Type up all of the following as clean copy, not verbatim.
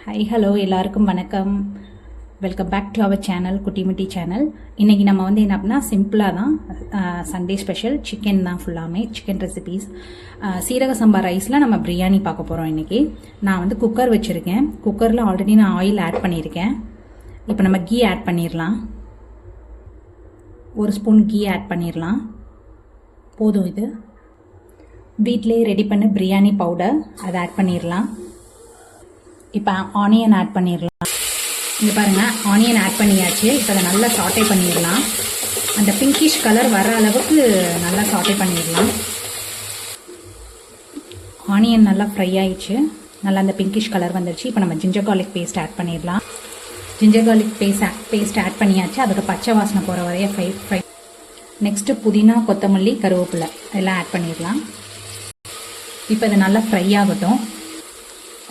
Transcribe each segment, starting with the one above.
Hi hello எல்லாருக்கும் வணக்கம். Welcome back to our channel குட்டிமுட்டி சேனல். இன்றைக்கி நம்ம வந்து என்ன அப்படின்னா சிம்பிளாக தான் சண்டே ஸ்பெஷல் சிக்கன் தான், ஃபுல்லாமே சிக்கன் ரெசிபீஸ். சீரக சம்பா ரைஸில் நம்ம பிரியாணி பார்க்க போகிறோம் இன்றைக்கி. நான் வந்து குக்கர் வச்சுருக்கேன். குக்கரில் ஆல்ரெடி நான் ஆயில் ஆட் பண்ணியிருக்கேன். இப்போ நம்ம கீ ஆட் பண்ணிடலாம். 1 ஸ்பூன் கீ ஆட் பண்ணிடலாம். போதும். இது வீட்டிலே ரெடி பண்ண பிரியாணி பவுடர், அதை ஆட் பண்ணிடலாம். இப்போ ஆனியன் ஆட் பண்ணிடலாம். இங்கே பாருங்கள், ஆனியன் ஆட் பண்ணியாச்சு. இப்போ அதை நல்லா சாட்டே பண்ணிடலாம். அந்த பிங்கிஷ் கலர் வர அளவுக்கு நல்லா சாட்டே பண்ணிடலாம். ஆனியன் நல்லா ஃப்ரை ஆயிடுச்சு. நல்லா அந்த பிங்கிஷ் கலர் வந்துடுச்சு. இப்போ நம்ம ஜிஞ்சர் கார்லிக் பேஸ்ட் ஆட் பண்ணிடலாம். ஜிஞ்சர் கார்லிக் பேஸ்ட் ஆட் பண்ணியாச்சு. அதுக்கு பச்சை வாசனை போகிற வரைய ஃப்ரை. நெக்ஸ்ட்டு புதினா, கொத்தமல்லி, கருவேப்பிலை எல்லாம் ஆட் பண்ணிடலாம். இப்போ இது நல்லா ஃப்ரை ஆகட்டும்.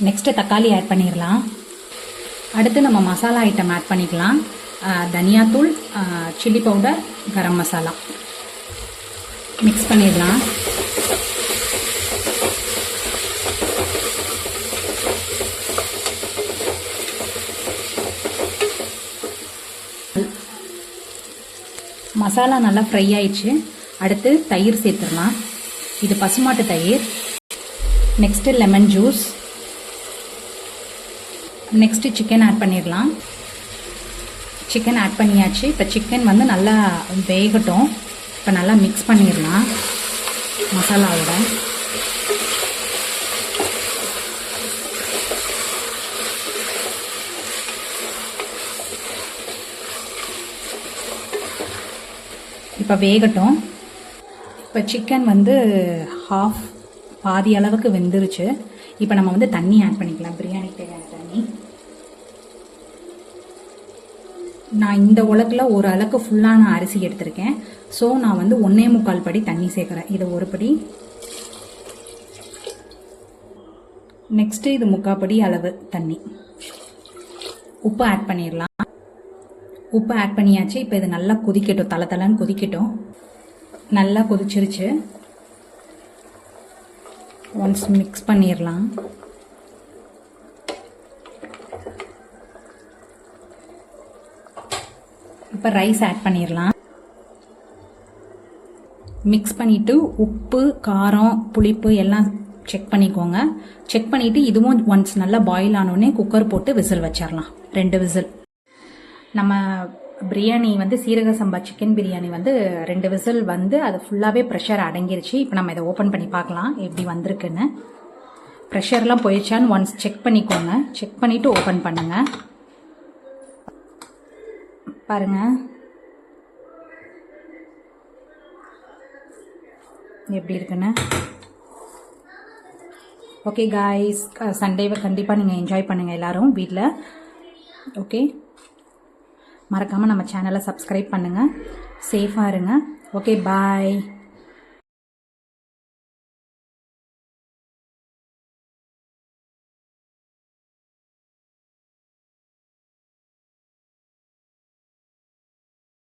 நெக்ஸ்ட்டு தக்காளி ஆட் பண்ணிடலாம். அடுத்து நம்ம மசாலா ஐட்டம் ஆட் பண்ணிக்கலாம். தனியாத்தூள், chilli powder, garam masala mix பண்ணிடலாம். மசாலா நல்லா ஃப்ரை ஆயிடுச்சு. அடுத்து தயிர் சேர்த்துடலாம். இது பசுமாட்டு தயிர். Next lemon juice. Next chicken add பண்ணிடலாம். சிக்கன் ஆட் பண்ணியாச்சு. இப்போ சிக்கன் வந்து நல்லா வேகட்டும். இப்போ நல்லா மிக்ஸ் பண்ணிடலாம் மசாலாவோட. இப்போ வேகட்டும். இப்போ சிக்கன் வந்து பாதி அளவுக்கு வெந்துருச்சு. இப்போ நம்ம வந்து தண்ணி ஆட் பண்ணிக்கலாம். பிரியாணிக்கு தேவையான தண்ணி. நான் இந்த உலக்கில் ஒரு அளவுக்கு ஃபுல்லான அரிசி எடுத்திருக்கேன். ஸோ நான் வந்து 1.25 படி தண்ணி சேர்க்குறேன். இது 1 படி. நெக்ஸ்ட்டு இது 3/4 படி அளவு தண்ணி. உப்பு ஆட் பண்ணிடலாம். உப்பு ஆட் பண்ணியாச்சு. இப்போ இது நல்லா கொதிக்கட்டும். தலை கொதிக்கட்டும். நல்லா கொதிச்சிருச்சு. ஒன்ஸ் மிக்ஸ் பண்ணிடலாம். இப்போ ரைஸ் ஆட் பண்ணிடலாம். மிக்ஸ் பண்ணிவிட்டு உப்பு, காரம், புளிப்பு எல்லாம் செக் பண்ணிக்கோங்க. செக் பண்ணிவிட்டு இதுவும் ஒன்ஸ் நல்லா பாயில் ஆனோடனே குக்கர் போட்டு விசில் வச்சிடலாம். 2 விசில். நம்ம பிரியாணி வந்து சீரக சம்பா சிக்கன் பிரியாணி வந்து 2 விசில் வந்து அது ஃபுல்லாகவே ப்ரெஷர் அடங்கிருச்சு. இப்போ நம்ம இதை ஓப்பன் பண்ணி பார்க்கலாம் எப்படி வந்திருக்குன்னு. ப்ரெஷர்லாம் போயிடுச்சான்னு ஒன்ஸ் செக் பண்ணிக்கோங்க. செக் பண்ணிவிட்டு ஓப்பன் பண்ணுங்கள். பாருங்கள் எப்படி இருக்குன்னு. ஓகே காய்ஸ், சண்டேவை கண்டிப்பாக நீங்கள் என்ஜாய் பண்ணுங்கள் எல்லோரும் வீட்டில். ஓகே, மறக்காமல் நம்ம சேனலை சப்ஸ்கிரைப் பண்ணுங்கள். சேஃபாக இருங்க. ஓகே, பாய்.